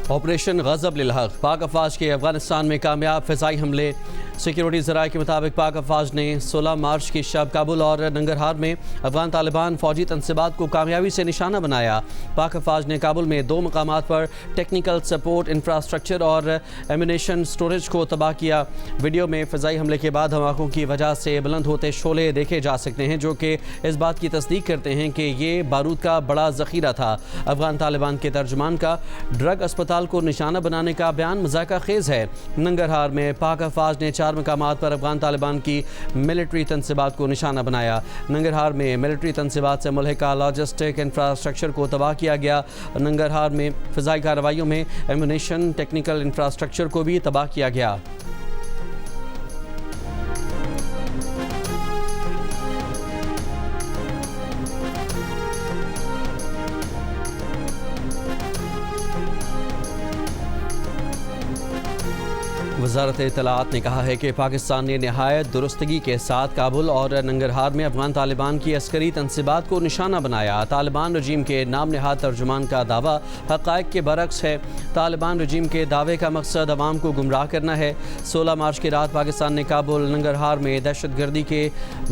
Operation गज़ब लिल हक़, पाक अफवाज के अफगानिस्तान में कामयाब फ़िज़ाई हमले। सिक्योरिटी ज़राए के मुताबिक पाक अफवाज ने 16 मार्च की शब काबुल और नंगरहार में अफगान तालिबान फ़ौजी तनसीबात को कामयाबी से निशाना बनाया। पाक अफवाज ने काबुल में 2 मकामात पर टेक्निकल सपोर्ट इंफ्रास्ट्रक्चर और एम्यूनेशन स्टोरेज को तबाह किया। वीडियो में फ़िज़ाई हमले के बाद धमाकों की वजह से बुलंद होते शोले देखे जा सकते हैं, जो कि इस बात की तस्दीक करते हैं कि ये बारूद का बड़ा ज़ख़ीरा था। अफगान तालिबान के तर्जुमान का ड्रग अस्पताल को निशाना बनाने का बयान मज़ाक़ा खेज़ है। नंगरहार में पाक अफवाज ने 4 मकामात पर अफगान तालिबान की मिलिट्री तनसीबात को निशाना बनाया। नंगरहार में मिलिट्री तनसीबात से मुल्हिका लॉजिस्टिक इंफ्रास्ट्रक्चर को तबाह किया गया। नंगरहार में फ़िज़ाई कार्रवाइयों में एम्यूनेशन टेक्निकल इंफ्रास्ट्रक्चर को भी तबाह किया गया। वज़ारत इत्तलाआत ने कहा है कि पाकिस्तान ने नहायत दुरुस्तगी के साथ काबुल और नंगरहार में अफगान तालिबान की अस्करी तनसीबात को निशाना बनाया। तालिबान रजीम के नाम नहाद तर्जुमान का दावा हक़ाइक़ के बरक्स है। तालिबान रजीम के दावे का मकसद अवाम को गुमराह करना है। 16 मार्च की रात पाकिस्तान ने काबुल नंगरहार में दहशतगर्दी के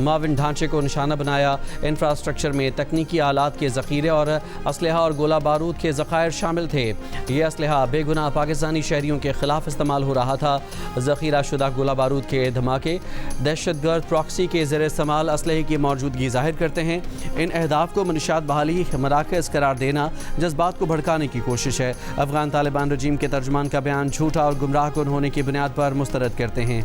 माविन ढांचे को निशाना बनाया। इंफ्रास्ट्रक्चर में तकनीकी आलात के ज़ख़ीरे और असलहा और गोला बारूद के ज़ख़ायर शामिल थे। ये असलहा बेगुनाह पाकिस्तानी शहरियों के ख़िलाफ़ इस्तेमाल हो रहा था। ज़ख़ीरा शुदा गोला बारूद के धमाके दहशतगर्द प्रॉक्सी के ज़ेर इस्तेमाल असलहे की मौजूदगी ज़ाहिर करते हैं। इन अहदाफ़ को मनशात बहाली मराकज़ करार देना जज्बात को भड़काने की कोशिश है। अफगान तालिबान रजीम के तर्जुमान का बयान झूठा और गुमराह कुन होने की बुनियाद पर मुस्तरद करते हैं।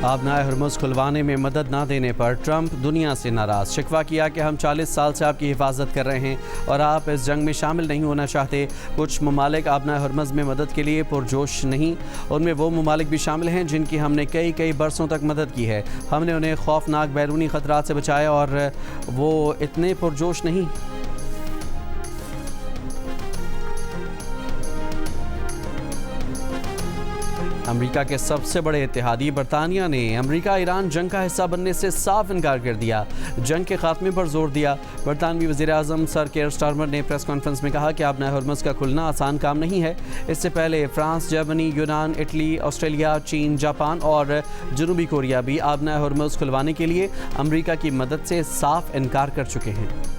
आबनाए हरमुज़ खुलवाने में मदद ना देने पर ट्रंप दुनिया से नाराज़। शिकवा किया कि हम 40 साल से आपकी हिफाजत कर रहे हैं और आप इस जंग में शामिल नहीं होना चाहते। कुछ ममालिक आबनाए हरमुज़ में मदद के लिए पुरजोश नहीं, उनमें वो ममालिक भी शामिल हैं जिनकी हमने कई बरसों तक मदद की है। हमने उन्हें खौफनाक बैरूनी ख़तरात से बचाया और वो इतने पुरजोश नहीं। अमेरिका के सबसे बड़े इत्तेहादी बरतानिया ने अमेरिका ईरान जंग का हिस्सा बनने से साफ इनकार कर दिया। जंग के खात्मे पर जोर दिया। बरतानवी वज़ीर आज़म सर केयर स्टारमर ने प्रेस कॉन्फ्रेंस में कहा कि आबनाए हरमुज़ का खुलना आसान काम नहीं है। इससे पहले फ्रांस, जर्मनी, यूनान, इटली, ऑस्ट्रेलिया, चीन, जापान और जनूबी कोरिया भी आबनाए हरमुज़ खुलवाने के लिए अमेरिका की मदद से साफ इनकार कर चुके हैं।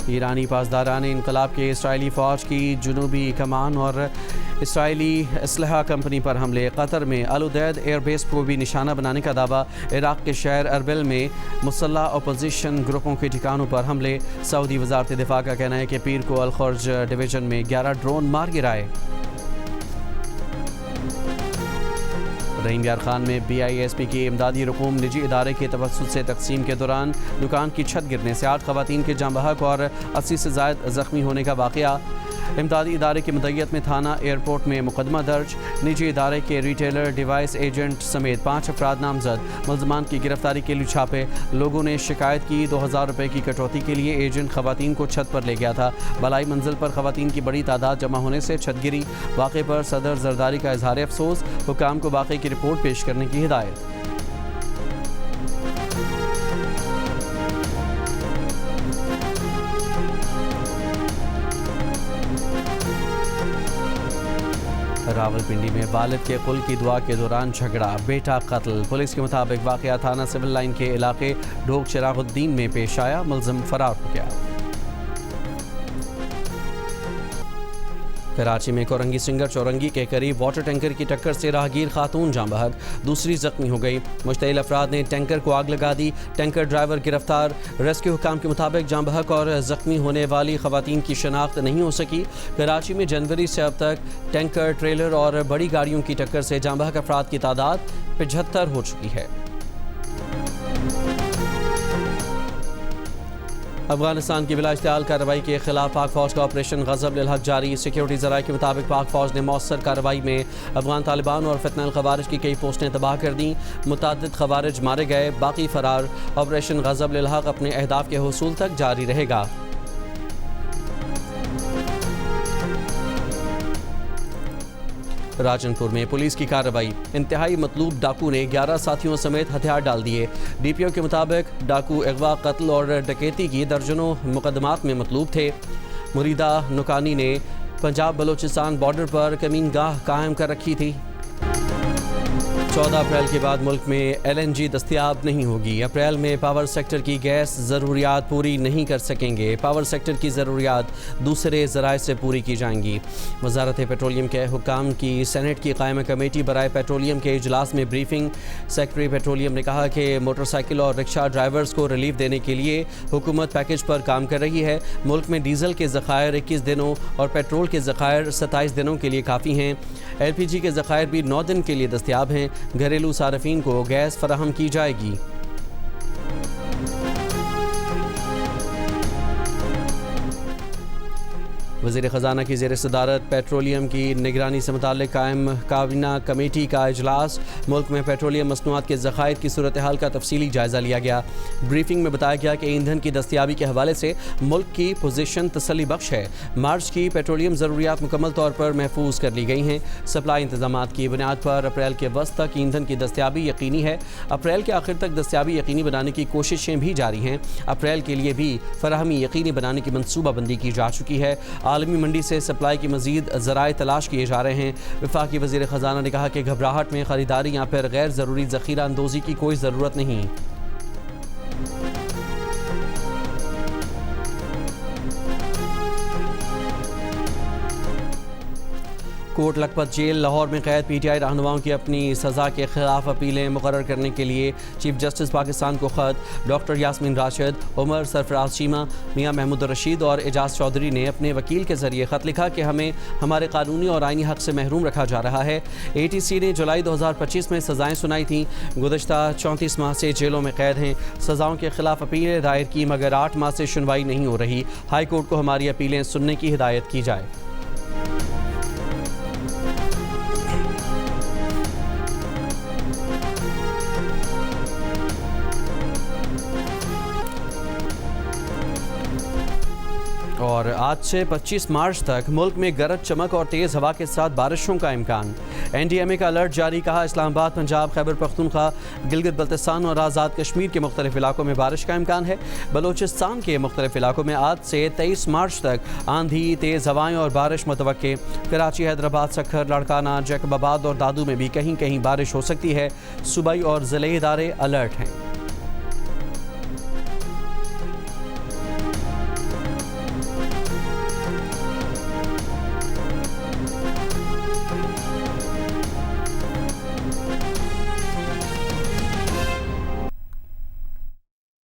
ईरानी पासदारान इनकलाब के इसराइली फ़ौज की जनूबी कमान और इसराइली असलहा कंपनी पर हमले। कतर में अल उदैद एयरबेस को भी निशाना बनाने का दावा। इराक़ के शहर अरबिल में मुसल्लह अपोजिशन ग्रुपों के ठिकानों पर हमले। सऊदी वज़ारत दिफा का कहना है कि पीर को अल खुर्ज डिवीज़न में 11 ड्रोन मार गिराए। रहीम यार खान में BISP की इमदादी रकूम निजी इदारे के तवस्सुत से तकसीम के दौरान दुकान की छत गिरने से 8 ख़वातीन के जाँ बहक और 80 से ज़ायद ज़ख्मी होने का वाक़या। इमदादी इदारे की मुद्दत में थाना एयरपोर्ट में मुकदमा दर्ज। निजी इदारे के रिटेलर, डिवाइस एजेंट समेत 5 अफराद नामजद। मुल्ज़मान की गिरफ्तारी के लिए छापे। लोगों ने शिकायत की 2000 रुपये की कटौती के लिए एजेंट ख़वातीन को छत पर ले गया था। बलाई मंजिल पर ख़वातीन की बड़ी तादाद जमा होने से छत गिरी। वाक़े पर सदर जरदारी का इजहार अफसोस। हुकाम को वाक़े की रिपोर्ट पेश करने की हिदायत। रावलपिंडी में वालिद के कुल की दुआ के दौरान झगड़ा, बेटा कत्ल। पुलिस के मुताबिक वाक़या थाना सिविल लाइन के इलाके ढोक चिरागुद्दीन में पेश आया। मुलज़िम फरार हो गया। कराची में कोरंगी सिंगर चौरंगी के करीब वाटर टैंकर की टक्कर से राहगीर खातून जाँ बहक, दूसरी जख्मी हो गई। मुश्तइल अफराद ने टैंकर को आग लगा दी। टैंकर ड्राइवर गिरफ्तार। रेस्क्यू हुकाम के मुताबिक जाँ बहक और जख्मी होने वाली खवातीन की शनाख्त नहीं हो सकी। कराची में जनवरी से अब तक टैंकर, ट्रेलर और बड़ी गाड़ियों की टक्कर से जाँ बहक अफराद की तादाद 75 हो चुकी है। अफगानिस्तान की बिला इश्तियाल कार्रवाई के खिलाफ पाक फ़ौज का ऑपरेशन गज़ब लिल हक़ जारी। सिक्योरिटी ज़राए के मुताबिक पाक फ़ौज ने मौसर कार्रवाई में अफगान तालिबान और फितनल ख़वारिज की कई पोस्टें तबाह कर दी। मुतअद्दिद ख़वारिज मारे गए, बाकी फ़रार। ऑपरेशन गज़ब लिल हक़ अपने अहदाफ़ के हुसूल तक जारी रहेगा। राजनपुर में पुलिस की कार्रवाई, इंतहाई मतलूब डाकू ने 11 साथियों समेत हथियार डाल दिए। डीपीओ के मुताबिक डाकू अगवा, कत्ल और डकैती की दर्जनों मुकदमात में मतलूब थे। मुरीदा नुकानी ने पंजाब बलोचिस्तान बॉर्डर पर कमीनगाह कायम कर रखी थी। 14 अप्रैल के बाद मुल्क में LNG दस्तयाब नहीं होगी। अप्रैल में पावर सेक्टर की गैस ज़रूरियात पूरी नहीं कर सकेंगे। पावर सेक्टर की ज़रूरियात दूसरे ज़राए से पूरी की जाएंगी। वजारत पेट्रोलियम के हुक्काम की सेनेट की कायम कमेटी बराए पेट्रोलियम के इजलास में ब्रीफिंग। सेक्रेटरी पेट्रोलियम ने कहा कि मोटरसाइकिल और रिक्शा ड्राइवर्स को रिलीफ देने के लिए हुकूमत पैकेज पर काम कर रही है। मुल्क में डीजल के ज़खायर 21 दिनों और पेट्रोल के ज़खायर 27 दिनों के लिए काफ़ी हैं। LPG के ज़खायर भी 9 दिन के लिए दस्तयाब हैं। घरेलू सार्फिन को गैस फराहम की जाएगी। वज़ीर ख़जाना की ज़ेर सदारत पेट्रोलियम की निगरानी से मुताल्लिक़ कायम काबीना कमेटी का इजलास। मुल्क में पेट्रोलियम मसनूआत के ज़खायर की सूरत हाल का तफसीली जायज़ा लिया गया। ब्रीफिंग में बताया गया कि ईंधन की दस्तयाबी के हवाले से मुल्क की पोजीशन तसल्ली बख्श है। मार्च की पेट्रोलियम ज़रूरियात मुकम्मल तौर पर महफूज कर ली गई हैं। सप्लाई इंतजामात की बुनियाद पर अप्रैल के वस्त तक ईंधन की दस्तयाबी यकीनी है। अप्रैल के आखिर तक दस्तयाबी यकीनी बनाने की कोशिशें भी जारी हैं। अप्रैल के लिए भी फराहमी यकीनी बनाने की मनसूबाबंदी की जा चुकी है। आलमी मंडी से सप्लाई की मजीद ज़राए तलाश किए जा रहे हैं। वफाकी वज़ीर ख़जाना ने कहा कि घबराहट में ख़रीदारी या फिर गैर ज़रूरी ज़ख़ीरा अंदोज़ी की कोई ज़रूरत नहीं। कोट लखपत जेल लाहौर में कैद PTI रहनुमाओं की अपनी सज़ा के खिलाफ अपीलें मुकर्रर करने के लिए चीफ जस्टिस पाकिस्तान को ख़त। डॉक्टर यास्मीन राशिद, उमर सरफराज चीमा, मियां महमूद रशीद और एजाज चौधरी ने अपने वकील के ज़रिए ख़त लिखा कि हमें हमारे कानूनी और आइनी हक़ से महरूम रखा जा रहा है। ATC ने जुलाई 2025 में सज़ाएँ सुनाई थीं। गुज़श्ता 34 माह से जेलों में कैद हैं। सज़ाओं के खिलाफ अपीलें दायर की मगर 8 माह से सुनवाई नहीं हो रही। हाई कोर्ट को हमारी अपीलें सुनने की हिदायत की जाए। और आज से 25 मार्च तक मुल्क में गरज चमक और तेज़ हवा के साथ बारिशों का इम्कान। NDMA का अलर्ट जारी। कहा इस्लामाबाद, पंजाब, खैबर पख्तूनख्वा, गिलगित बल्तिस्तान और आज़ाद कश्मीर के मुख्तलिफ इलाकों में बारिश का इम्कान है। बलोचिस्तान के मुख्तलिफ इलाकों में आज से 23 मार्च तक आंधी, तेज़ हवाएँ और बारिश मुतवक्के। कराची, हैदराबाद, सखर, लाड़काना, जैकबाबाद और दादू में भी कहीं कहीं बारिश हो सकती है। सूबाई और ज़िले इदारे अलर्ट हैं।